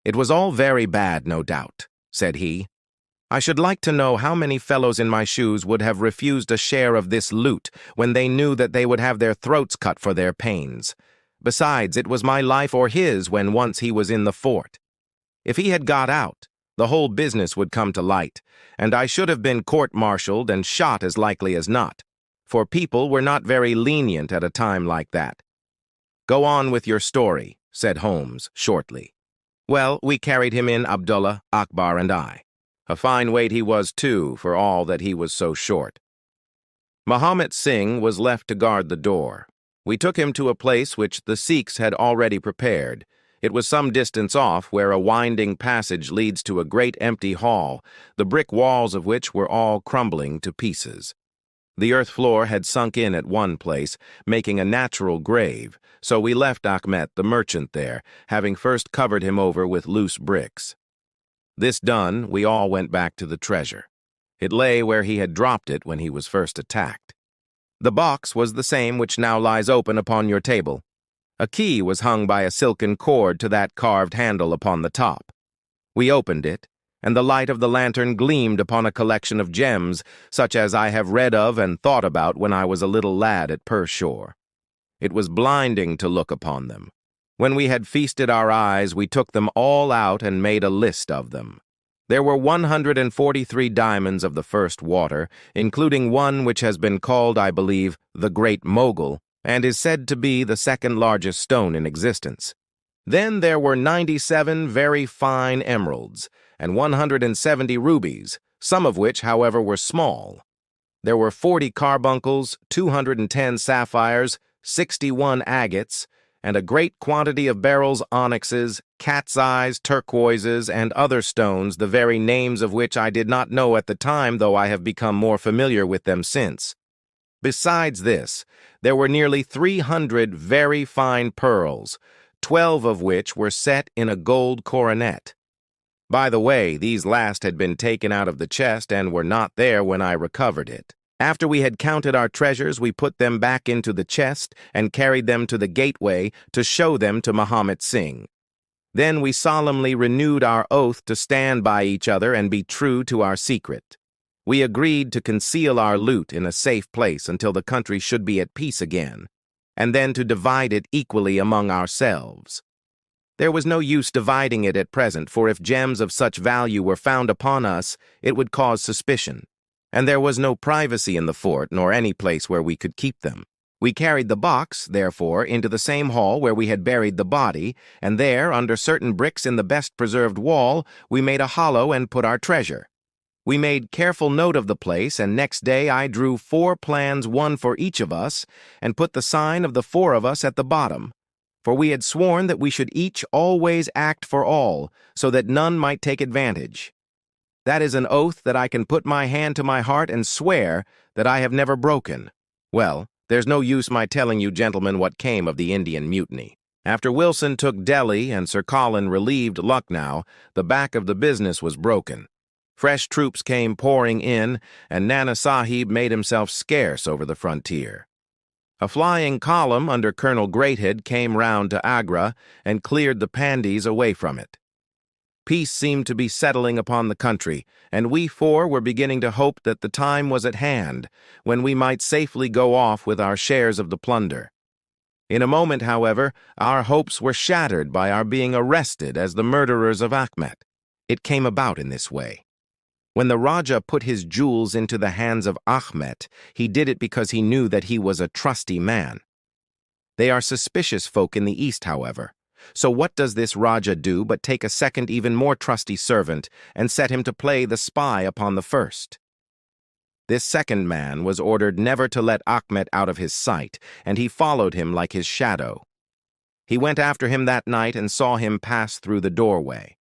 "It was all very bad, no doubt," said he. "I should like to know how many fellows in my shoes would have refused a share of this loot when they knew that they would have their throats cut for their pains. Besides, it was my life or his when once he was in the fort. If he had got out, the whole business would come to light, and I should have been court-martialed and shot as likely as not, for people were not very lenient at a time like that." "Go on with your story," said Holmes shortly. "Well, we carried him in, Abdullah, Akbar, and I. A fine weight he was, too, for all that he was so short. Mahomet Singh was left to guard the door. We took him to a place which the Sikhs had already prepared. It was some distance off, where a winding passage leads to a great empty hall, the brick walls of which were all crumbling to pieces. The earth floor had sunk in at one place, making a natural grave, so we left Achmet the merchant there, having first covered him over with loose bricks. This done, we all went back to the treasure. It lay where he had dropped it when he was first attacked. The box was the same which now lies open upon your table. A key was hung by a silken cord to that carved handle upon the top. We opened it, and the light of the lantern gleamed upon a collection of gems, such as I have read of and thought about when I was a little lad at Pershore. It was blinding to look upon them. When we had feasted our eyes, we took them all out and made a list of them. There were 143 diamonds of the first water, including one which has been called, I believe, the Great Mogul, and is said to be the second largest stone in existence. Then there were 97 very fine emeralds, and 170 rubies, some of which, however, were small. There were 40 carbuncles, 210 sapphires, 61 agates, and a great quantity of beryls, onyxes, cat's eyes, turquoises, and other stones, the very names of which I did not know at the time, though I have become more familiar with them since. Besides this, there were nearly 300 very fine pearls, 12 of which were set in a gold coronet. By the way, these last had been taken out of the chest and were not there when I recovered it. After we had counted our treasures, we put them back into the chest and carried them to the gateway to show them to Mahomet Singh. Then we solemnly renewed our oath to stand by each other and be true to our secret. We agreed to conceal our loot in a safe place until the country should be at peace again, and then to divide it equally among ourselves. There was no use dividing it at present, for if gems of such value were found upon us, it would cause suspicion. And there was no privacy in the fort, nor any place where we could keep them. We carried the box, therefore, into the same hall where we had buried the body, and there, under certain bricks in the best-preserved wall, we made a hollow and put our treasure. We made careful note of the place, and next day I drew 4 plans, one for each of us, and put the sign of the 4 of us at the bottom. For we had sworn that we should each always act for all, so that none might take advantage. That is an oath that I can put my hand to my heart and swear that I have never broken. Well, there's no use my telling you, gentlemen, what came of the Indian mutiny. After Wilson took Delhi and Sir Colin relieved Lucknow, the back of the business was broken. Fresh troops came pouring in, and Nana Sahib made himself scarce over the frontier. A flying column under Colonel Greathead came round to Agra and cleared the Pandys away from it. Peace seemed to be settling upon the country, and we 4 were beginning to hope that the time was at hand when we might safely go off with our shares of the plunder. In a moment, however, our hopes were shattered by our being arrested as the murderers of Achmet. It came about in this way. When the Rajah put his jewels into the hands of Achmet, he did it because he knew that he was a trusty man. They are suspicious folk in the East, however. So what does this Rajah do but take a second, even more trusty servant and set him to play the spy upon the first? This second man was ordered never to let Achmet out of his sight, and he followed him like his shadow. He went after him that night and saw him pass through the doorway.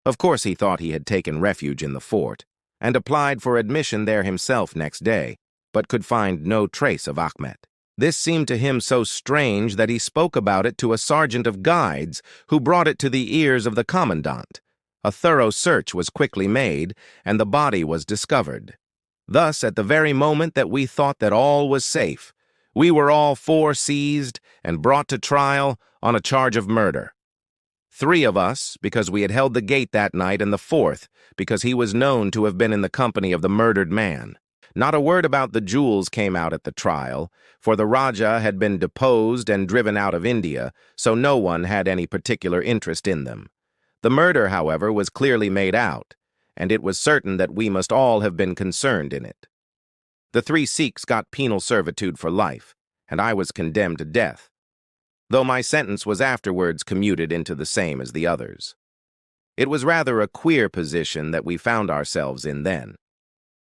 Of course he thought he had taken refuge in the fort, and applied for admission there himself next day, but could find no trace of Achmet. This seemed to him so strange that he spoke about it to a sergeant of guides, who brought it to the ears of the commandant. A thorough search was quickly made, and the body was discovered. Thus, at the very moment that we thought that all was safe, we were all 4 seized and brought to trial on a charge of murder. 3 of us, because we had held the gate that night, and the 4th, because he was known to have been in the company of the murdered man. Not a word about the jewels came out at the trial, for the Rajah had been deposed and driven out of India, so no one had any particular interest in them. The murder, however, was clearly made out, and it was certain that we must all have been concerned in it. The 3 Sikhs got penal servitude for life, and I was condemned to death, though my sentence was afterwards commuted into the same as the others. It was rather a queer position that we found ourselves in then.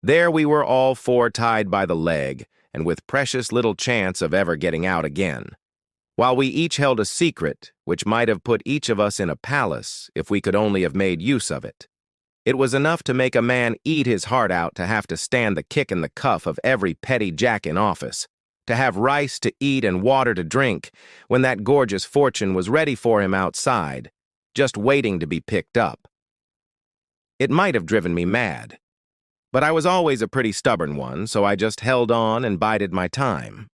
There we were all 4 tied by the leg, and with precious little chance of ever getting out again, while we each held a secret which might have put each of us in a palace if we could only have made use of it. It was enough to make a man eat his heart out to have to stand the kick and the cuff of every petty jack in office, to have rice to eat and water to drink, when that gorgeous fortune was ready for him outside, just waiting to be picked up. It might have driven me mad, but I was always a pretty stubborn one, so I just held on and bided my time.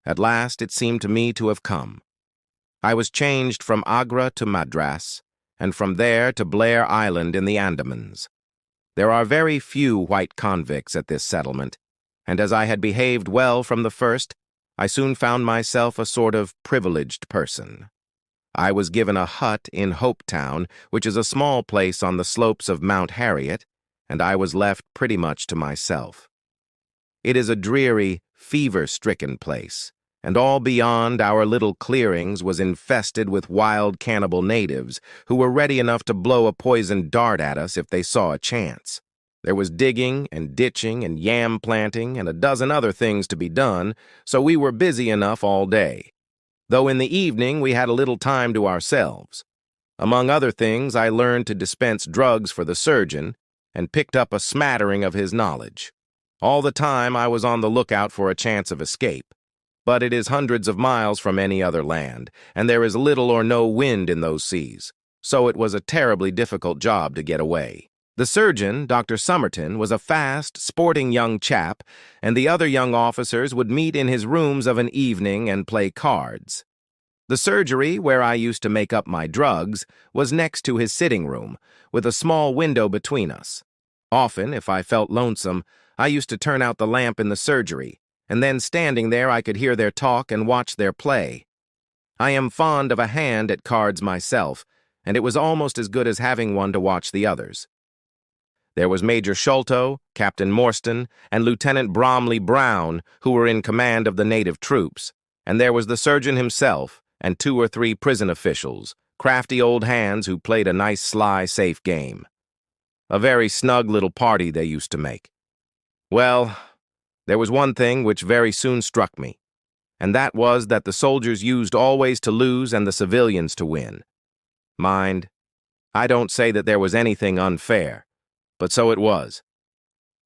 At last it seemed to me to have come. I was changed from Agra to Madras, and from there to Blair Island in the Andamans. There are very few white convicts at this settlement, and as I had behaved well from the first, I soon found myself a sort of privileged person. I was given a hut in Hopetown, which is a small place on the slopes of Mount Harriet, and I was left pretty much to myself. It is a dreary, fever-stricken place, and all beyond our little clearings was infested with wild cannibal natives who were ready enough to blow a poisoned dart at us if they saw a chance. There was digging and ditching and yam planting and a dozen other things to be done, so we were busy enough all day, though in the evening we had a little time to ourselves. Among other things, I learned to dispense drugs for the surgeon and picked up a smattering of his knowledge. All the time I was on the lookout for a chance of escape, but it is hundreds of miles from any other land, and there is little or no wind in those seas, so it was a terribly difficult job to get away. The surgeon, Dr. Somerton, was a fast, sporting young chap, and the other young officers would meet in his rooms of an evening and play cards. The surgery, where I used to make up my drugs, was next to his sitting room, with a small window between us. Often, if I felt lonesome, I used to turn out the lamp in the surgery, and then standing there I could hear their talk and watch their play. I am fond of a hand at cards myself, and it was almost as good as having one to watch the others. There was Major Sholto, Captain Morstan, and Lieutenant Bromley Brown, who were in command of the native troops, and there was the surgeon himself and 2 or 3 prison officials, crafty old hands who played a nice, sly, safe game. A very snug little party they used to make. Well, there was one thing which very soon struck me, and that was that the soldiers used always to lose and the civilians to win. Mind, I don't say that there was anything unfair, but so it was.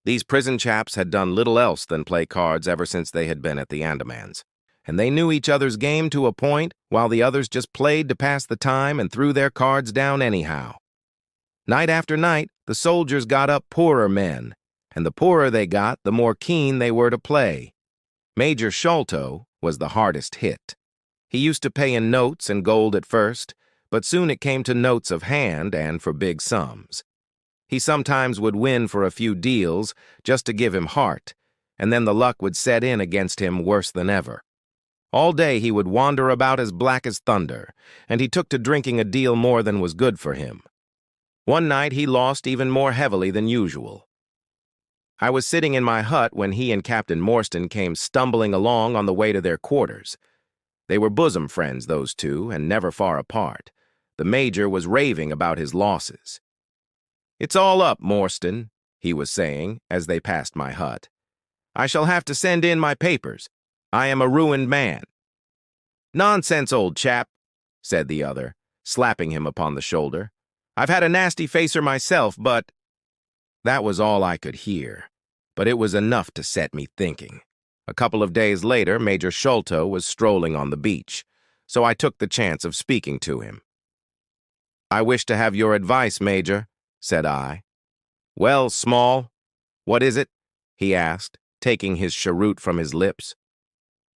These prison chaps had done little else than play cards ever since they had been at the Andamans, and they knew each other's game to a point, while the others just played to pass the time and threw their cards down anyhow. Night after night, the soldiers got up poorer men, and the poorer they got, the more keen they were to play. Major Sholto was the hardest hit. He used to pay in notes and gold at first, but soon it came to notes of hand and for big sums. He sometimes would win for a few deals just to give him heart, and then the luck would set in against him worse than ever. All day he would wander about as black as thunder, and he took to drinking a deal more than was good for him. One night he lost even more heavily than usual. I was sitting in my hut when he and Captain Morstan came stumbling along on the way to their quarters. They were bosom friends, those two, and never far apart. The Major was raving about his losses. "It's all up, Morstan," he was saying as they passed my hut. "I shall have to send in my papers. I am a ruined man." "Nonsense, old chap," said the other, slapping him upon the shoulder. "I've had a nasty facer myself, but—" That was all I could hear, but it was enough to set me thinking. A couple of days later, Major Sholto was strolling on the beach, so I took the chance of speaking to him. "I wish to have your advice, Major," said I. "Well, Small, what is it?" he asked, taking his cheroot from his lips.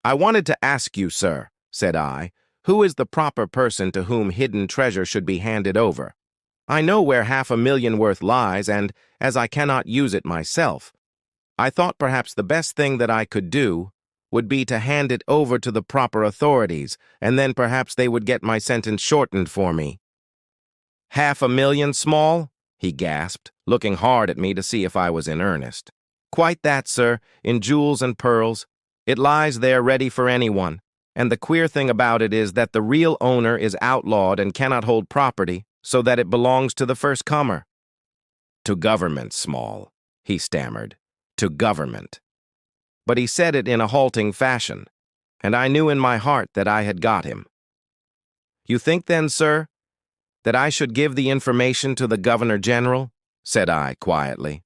"I wanted to ask you, sir," said I, Who is the proper person to whom hidden treasure should be handed over? I know where 500,000 worth lies, and, as I cannot use it myself, I thought perhaps the best thing that I could do would be to hand it over to the proper authorities, and then perhaps they would get my sentence shortened for me. 500,000, Small? He gasped, looking hard at me to see if I was in earnest. Quite that, sir, in jewels and pearls. It lies there ready for anyone, and the queer thing about it is that the real owner is outlawed and cannot hold property, so that it belongs to the first comer. To government, Small, he stammered. To government. But he said it in a halting fashion, and I knew in my heart that I had got him. You think then, sir, that I should give the information to the Governor-General? Said I quietly.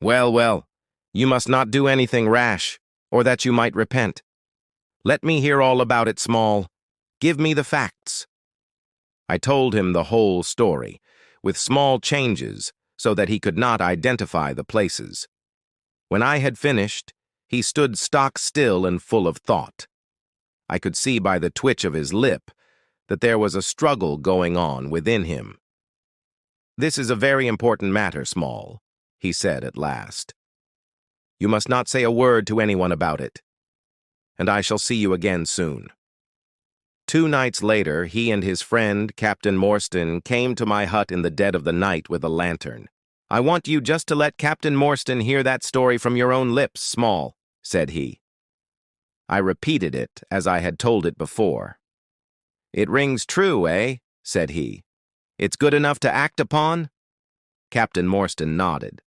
Well, well, you must not do anything rash, or that you might repent. Let me hear all about it, Small. Give me the facts. I told him the whole story, with small changes, so that he could not identify the places. When I had finished, he stood stock still and full of thought. I could see by the twitch of his lip that there was a struggle going on within him. This is a very important matter, Small, he said at last. You must not say a word to anyone about it, and I shall see you again soon. 2 nights later, he and his friend, Captain Morstan, came to my hut in the dead of the night with a lantern. I want you just to let Captain Morstan hear that story from your own lips, Small, said he. I repeated it as I had told it before. It rings true, eh? Said he. It's good enough to act upon? Captain Morstan nodded.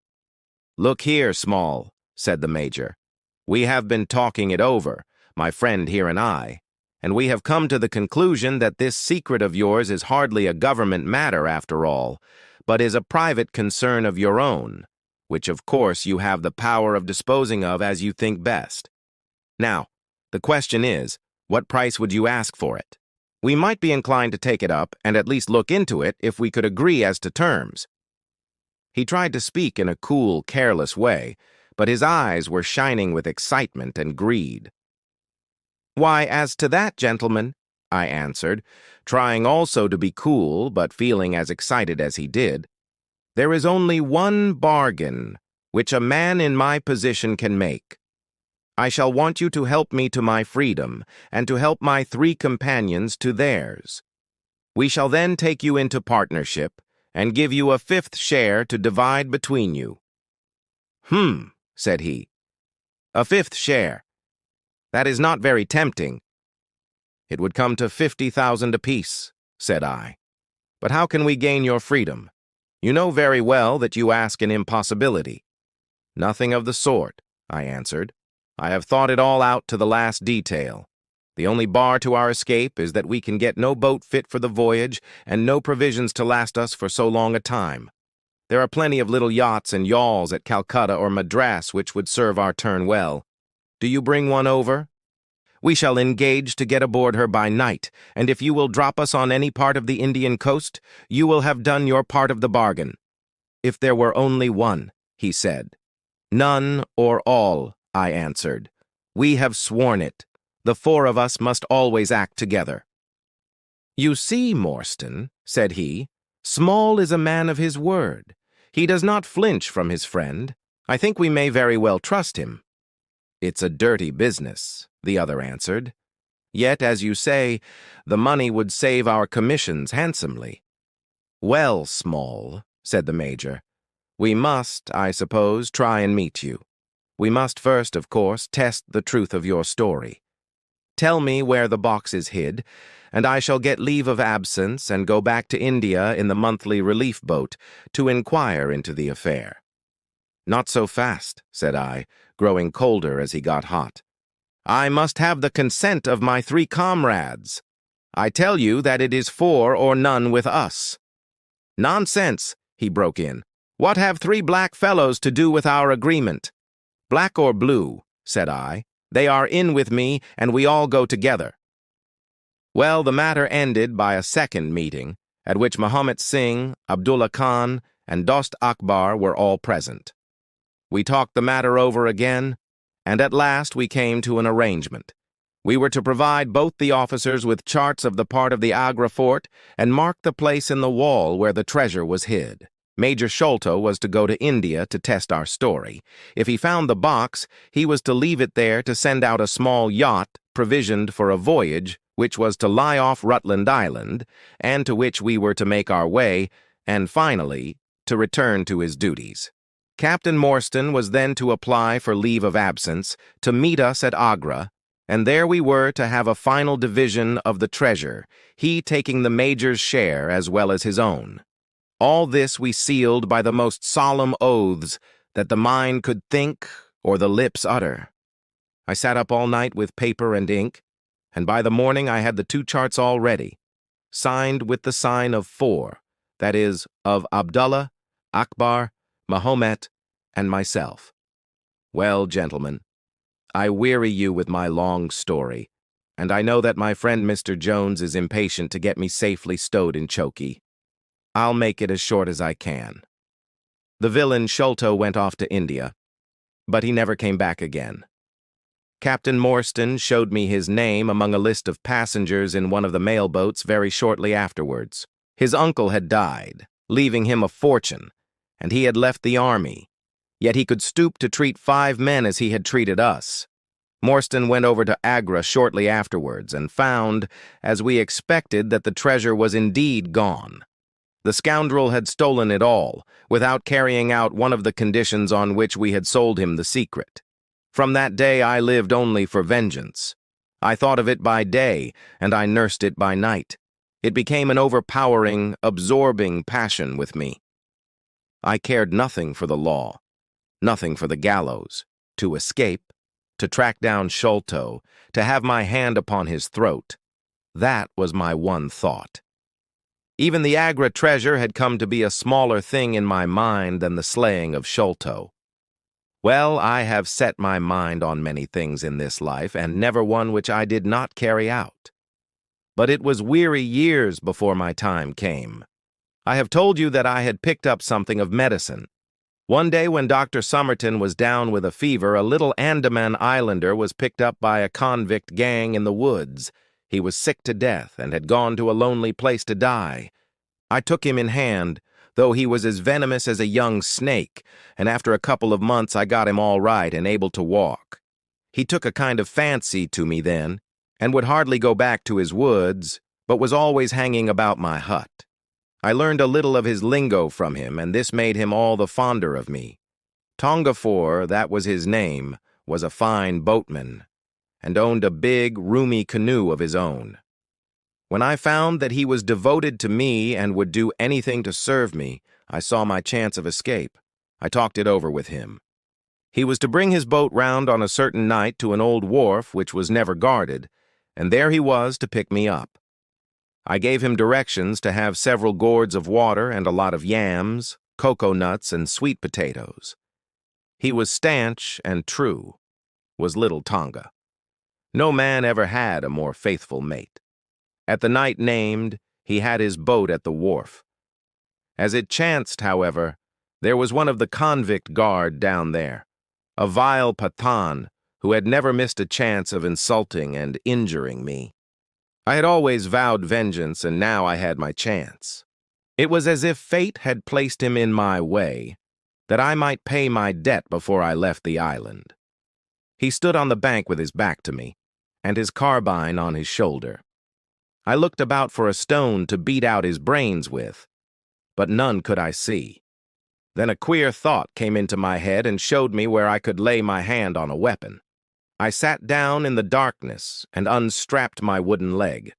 Look here, Small, said the Major. We have been talking it over, my friend here and I, and we have come to the conclusion that this secret of yours is hardly a government matter after all, but is a private concern of your own, which of course you have the power of disposing of as you think best. Now, the question is, what price would you ask for it? We might be inclined to take it up and at least look into it if we could agree as to terms. He tried to speak in a cool, careless way, but his eyes were shining with excitement and greed. Why, as to that, gentlemen, I answered, trying also to be cool but feeling as excited as he did, there is only one bargain which a man in my position can make. I shall want you to help me to my freedom, and to help my 3 companions to theirs. We shall then take you into partnership, and give you a 5th share to divide between you. Said he. A 5th share. That is not very tempting. It would come to 50,000 apiece, said I. But how can we gain your freedom? You know very well that you ask an impossibility. Nothing of the sort, I answered. I have thought it all out to the last detail. The only bar to our escape is that we can get no boat fit for the voyage and no provisions to last us for so long a time. There are plenty of little yachts and yawls at Calcutta or Madras which would serve our turn well. Do you bring one over? We shall engage to get aboard her by night, and if you will drop us on any part of the Indian coast, you will have done your part of the bargain. If there were only one, he said. None or all, I answered. We have sworn it. The 4 of us must always act together. You see, Morstan, said he, Small is a man of his word. He does not flinch from his friend. I think we may very well trust him. It's a dirty business, the other answered. Yet, as you say, the money would save our commissions handsomely. Well, Small, said the Major, we must, I suppose, try and meet you. We must first, of course, test the truth of your story. Tell me where the box is hid, and I shall get leave of absence and go back to India in the monthly relief boat to inquire into the affair. Not so fast, said I, growing colder as he got hot. I must have the consent of my 3 comrades. I tell you that it is 4 or none with us. Nonsense, he broke in. What have 3 black fellows to do with our agreement? Black or blue, said I. They are in with me, and we all go together. Well, the matter ended by a second meeting, at which Muhammad Singh, Abdullah Khan, and Dost Akbar were all present. We talked the matter over again, and at last we came to an arrangement. We were to provide both the officers with charts of the part of the Agra fort and mark the place in the wall where the treasure was hid. Major Sholto was to go to India to test our story. If he found the box, he was to leave it there to send out a small yacht provisioned for a voyage which was to lie off Rutland Island, and to which we were to make our way, and finally, to return to his duties. Captain Morstan was then to apply for leave of absence to meet us at Agra, and there we were to have a final division of the treasure, he taking the Major's share as well as his own. All this we sealed by the most solemn oaths that the mind could think or the lips utter. I sat up all night with paper and ink, and by the morning I had the 2 charts all ready, signed with the sign of 4, that is, of Abdullah, Akbar, Mahomet, and myself. Well, gentlemen, I weary you with my long story, and I know that my friend Mr. Jones is impatient to get me safely stowed in Chokey. I'll make it as short as I can. The villain Sholto went off to India, but he never came back again. Captain Morstan showed me his name among a list of passengers in one of the mail boats very shortly afterwards. His uncle had died, leaving him a fortune, and he had left the army, yet he could stoop to treat 5 men as he had treated us. Morstan went over to Agra shortly afterwards and found, as we expected, that the treasure was indeed gone. The scoundrel had stolen it all, without carrying out one of the conditions on which we had sold him the secret. From that day I lived only for vengeance. I thought of it by day, and I nursed it by night. It became an overpowering, absorbing passion with me. I cared nothing for the law, nothing for the gallows, to escape, to track down Sholto, to have my hand upon his throat. That was my one thought. Even the Agra treasure had come to be a smaller thing in my mind than the slaying of Sholto. Well, I have set my mind on many things in this life, and never one which I did not carry out. But it was weary years before my time came. I have told you that I had picked up something of medicine. One day when Dr. Somerton was down with a fever, a little Andaman islander was picked up by a convict gang in the woods. He was sick to death and had gone to a lonely place to die. I took him in hand, though he was as venomous as a young snake, and after a couple of months I got him all right and able to walk. He took a kind of fancy to me then, and would hardly go back to his woods, but was always hanging about my hut. I learned a little of his lingo from him, and this made him all the fonder of me. Tongafor, that was his name, was a fine boatman, and owned a big, roomy canoe of his own. When I found that he was devoted to me and would do anything to serve me, I saw my chance of escape. I talked it over with him. He was to bring his boat round on a certain night to an old wharf which was never guarded, and there he was to pick me up. I gave him directions to have several gourds of water and a lot of yams, cocoa nuts, and sweet potatoes. He was stanch and true, was little Tonga. No man ever had a more faithful mate. At the night named, he had his boat at the wharf. As it chanced, however, there was one of the convict guard down there, a vile Pathan who had never missed a chance of insulting and injuring me. I had always vowed vengeance, and now I had my chance. It was as if fate had placed him in my way, that I might pay my debt before I left the island. He stood on the bank with his back to me, and his carbine on his shoulder. I looked about for a stone to beat out his brains with, but none could I see. Then a queer thought came into my head and showed me where I could lay my hand on a weapon. I sat down in the darkness and unstrapped my wooden leg.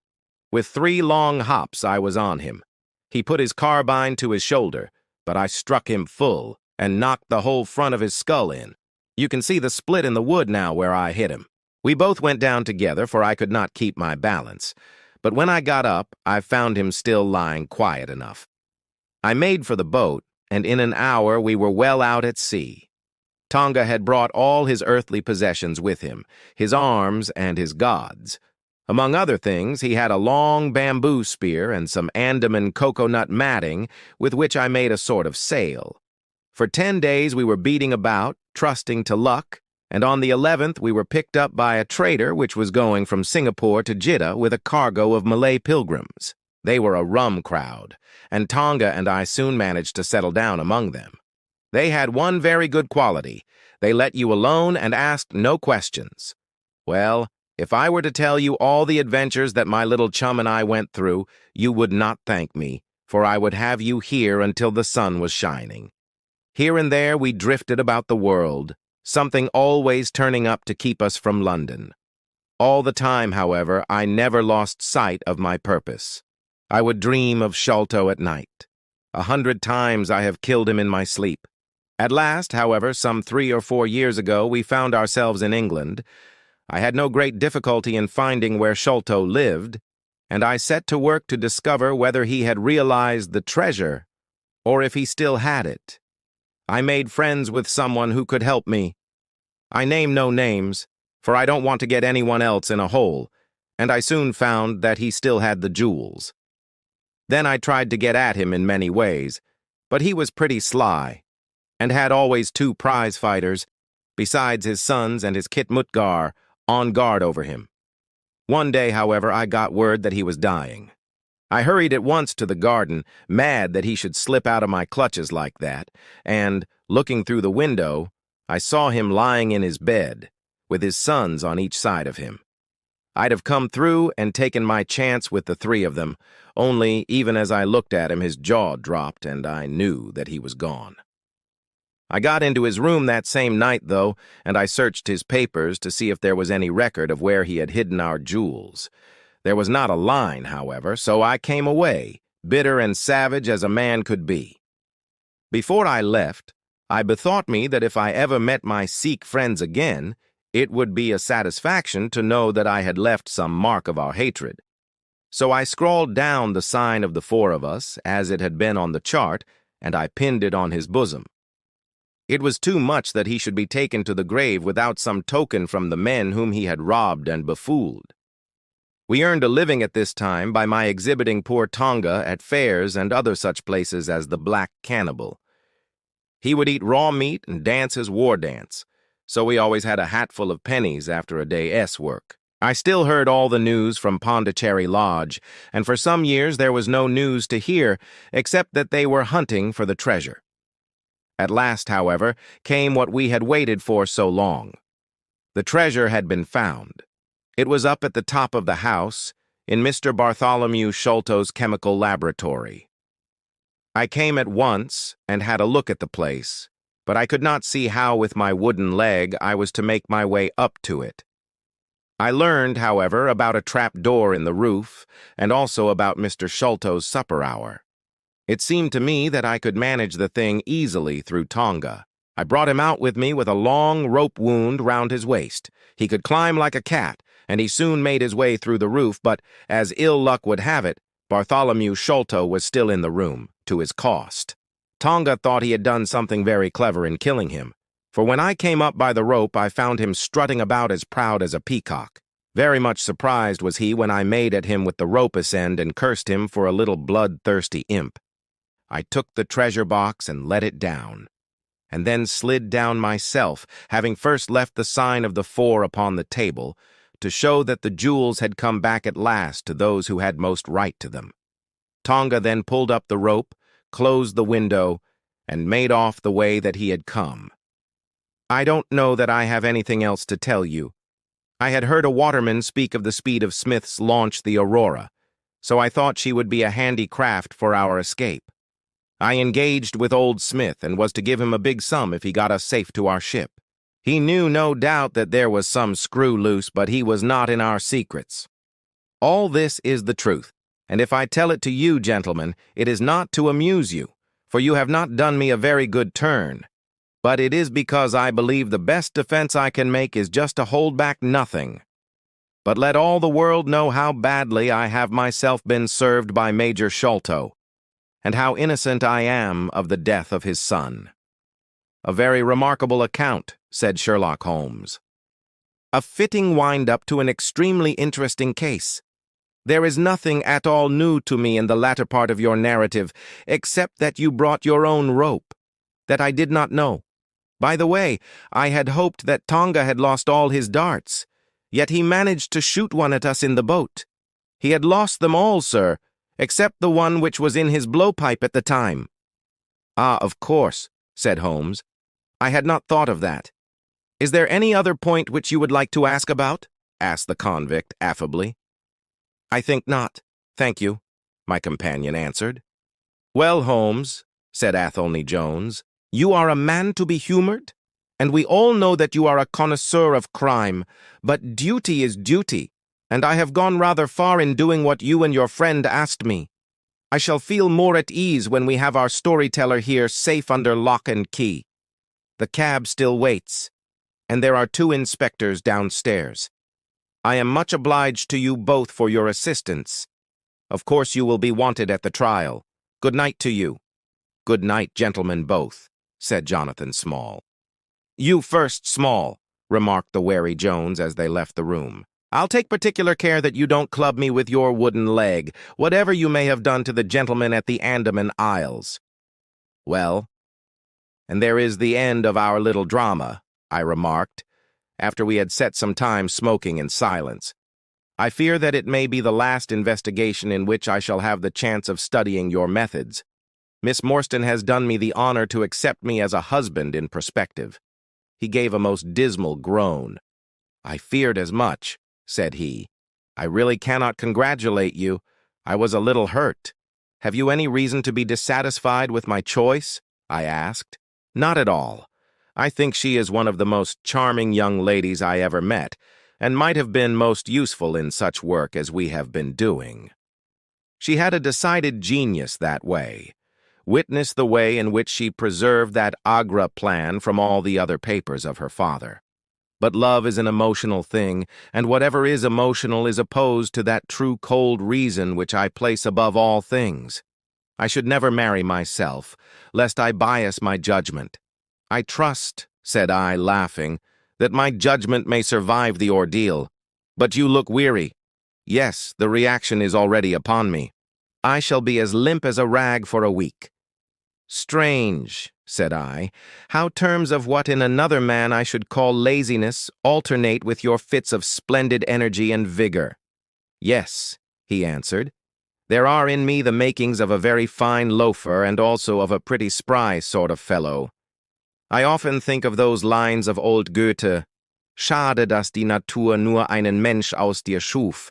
With 3 long hops I was on him. He put his carbine to his shoulder, but I struck him full and knocked the whole front of his skull in. You can see the split in the wood now where I hit him. We both went down together, for I could not keep my balance. But when I got up, I found him still lying quiet enough. I made for the boat, and in an hour we were well out at sea. Tonga had brought all his earthly possessions with him, his arms and his gods. Among other things, he had a long bamboo spear and some Andaman coconut matting with which I made a sort of sail. For 10 days we were beating about, trusting to luck, and on the 11th we were picked up by a trader which was going from Singapore to Jeddah with a cargo of Malay pilgrims. They were a rum crowd, and Tonga and I soon managed to settle down among them. They had one very good quality. They let you alone and asked no questions. Well, if I were to tell you all the adventures that my little chum and I went through, you would not thank me, for I would have you here until the sun was shining. Here and there we drifted about the world, something always turning up to keep us from London. All the time, however, I never lost sight of my purpose. I would dream of Sholto at night. 100 times I have killed him in my sleep. At last, however, some 3 or 4 years ago, we found ourselves in England. I had no great difficulty in finding where Sholto lived, and I set to work to discover whether he had realized the treasure, or if he still had it. I made friends with someone who could help me. I name no names, for I don't want to get anyone else in a hole, and I soon found that he still had the jewels. Then I tried to get at him in many ways, but he was pretty sly, and had always 2 prize fighters, besides his sons and his Kit Mutgar, on guard over him. One day, however, I got word that he was dying. I hurried at once to the garden, mad that he should slip out of my clutches like that, and, looking through the window, I saw him lying in his bed, with his sons on each side of him. I'd have come through and taken my chance with the 3 of them, only, even as I looked at him, his jaw dropped, and I knew that he was gone. I got into his room that same night, though, and I searched his papers to see if there was any record of where he had hidden our jewels. There was not a line, however, so I came away, bitter and savage as a man could be. Before I left, I bethought me that if I ever met my Sikh friends again, it would be a satisfaction to know that I had left some mark of our hatred. So I scrawled down the sign of the 4 of us, as it had been on the chart, and I pinned it on his bosom. It was too much that he should be taken to the grave without some token from the men whom he had robbed and befooled. We earned a living at this time by my exhibiting poor Tonga at fairs and other such places as the Black Cannibal. He would eat raw meat and dance his war dance, so we always had a hatful of pennies after a day's work. I still heard all the news from Pondicherry Lodge, and for some years there was no news to hear except that they were hunting for the treasure. At last, however, came what we had waited for so long. The treasure had been found. It was up at the top of the house, in Mr. Bartholomew Sholto's chemical laboratory. I came at once and had a look at the place, but I could not see how with my wooden leg I was to make my way up to it. I learned, however, about a trap door in the roof, and also about Mr. Sholto's supper hour. It seemed to me that I could manage the thing easily through Tonga. I brought him out with me with a long rope wound round his waist. He could climb like a cat, and he soon made his way through the roof, but, as ill luck would have it, Bartholomew Sholto was still in the room, to his cost. Tonga thought he had done something very clever in killing him, for when I came up by the rope I found him strutting about as proud as a peacock. Very much surprised was he when I made at him with the rope ascend and cursed him for a little bloodthirsty imp. I took the treasure box and let it down, and then slid down myself, having first left the sign of the 4 upon the table, to show that the jewels had come back at last to those who had most right to them. Tonga then pulled up the rope, closed the window, and made off the way that he had come. I don't know that I have anything else to tell you. I had heard a waterman speak of the speed of Smith's launch, the Aurora, so I thought she would be a handy craft for our escape. I engaged with old Smith and was to give him a big sum if he got us safe to our ship. He knew no doubt that there was some screw loose, but he was not in our secrets. All this is the truth, and if I tell it to you, gentlemen, it is not to amuse you, for you have not done me a very good turn, but it is because I believe the best defense I can make is just to hold back nothing. But let all the world know how badly I have myself been served by Major Sholto, and how innocent I am of the death of his son. A very remarkable account, said Sherlock Holmes. A fitting wind-up to an extremely interesting case. There is nothing at all new to me in the latter part of your narrative, except that you brought your own rope, that I did not know. By the way, I had hoped that Tonga had lost all his darts, yet he managed to shoot one at us in the boat. He had lost them all, sir, except the one which was in his blowpipe at the time." "Ah, of course," said Holmes. "I had not thought of that. Is there any other point which you would like to ask about?" asked the convict affably. "I think not, thank you," my companion answered. "Well, Holmes," said Athelney Jones, "you are a man to be humored, and we all know that you are a connoisseur of crime, but duty is duty, and I have gone rather far in doing what you and your friend asked me. I shall feel more at ease when we have our storyteller here safe under lock and key. The cab still waits, and there are 2 inspectors downstairs. I am much obliged to you both for your assistance. Of course you will be wanted at the trial. Good night to you." "Good night, gentlemen both," said Jonathan Small. "You first, Small," remarked the wary Jones as they left the room. "I'll take particular care that you don't club me with your wooden leg, whatever you may have done to the gentleman at the Andaman Isles." "Well, and there is the end of our little drama," I remarked, after we had sat some time smoking in silence. "I fear that it may be the last investigation in which I shall have the chance of studying your methods. Miss Morstan has done me the honor to accept me as a husband in prospective." He gave a most dismal groan. "I feared as much," said he. "I really cannot congratulate you. I was a little hurt. Have you any reason to be dissatisfied with my choice?" I asked. "Not at all. I think she is one of the most charming young ladies I ever met, and might have been most useful in such work as we have been doing. She had a decided genius that way. Witness the way in which she preserved that Agra plan from all the other papers of her father. But love is an emotional thing, and whatever is emotional is opposed to that true cold reason which I place above all things. I should never marry myself, lest I bias my judgment. I trust," said I, laughing, "that my judgment may survive the ordeal. But you look weary." "Yes, the reaction is already upon me. I shall be as limp as a rag for a week." "Strange," said I, "how terms of what in another man I should call laziness alternate with your fits of splendid energy and vigor." "Yes," he answered, "there are in me the makings of a very fine loafer and also of a pretty spry sort of fellow. I often think of those lines of old Goethe, Schade, dass die Natur nur einen Mensch aus dir schuf,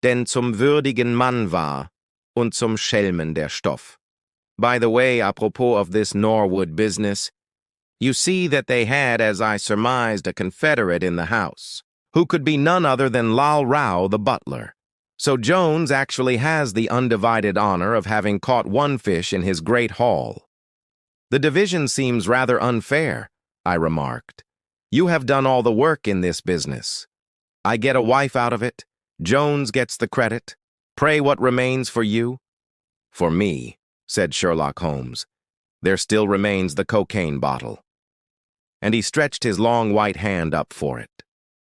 denn zum würdigen Mann war und zum Schelmen der Stoff. By the way, apropos of this Norwood business, you see that they had, as I surmised, a confederate in the house, who could be none other than Lal Rao the butler. So Jones actually has the undivided honor of having caught one fish in his great haul." "The division seems rather unfair," I remarked. "You have done all the work in this business. I get a wife out of it. Jones gets the credit. Pray, what remains for you?" "For me," said Sherlock Holmes, "there still remains the cocaine bottle." And he stretched his long white hand up for it.